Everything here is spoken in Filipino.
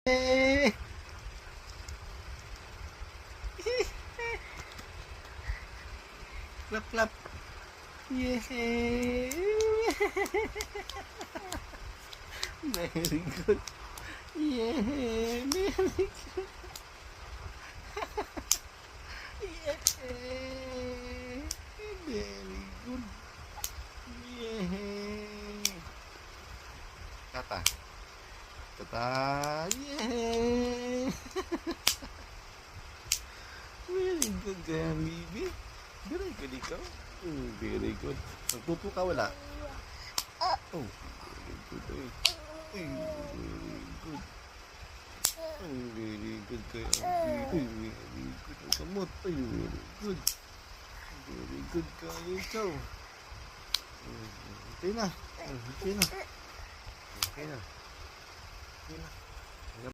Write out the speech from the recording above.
Eh. Clap, clap. Yeah. Very good. Yeah, very good. Yeah, very good. Yeah. Kata. Kata. Yeah. Very good, baby. Very good ikaw. Very good. Nagpupo ka wala? Oh, very good. Very good. Very good kayo. Very good. Ang kamot. Very good. Very good kayo ikaw. Okay na. Okay na. Okay na. Okay na.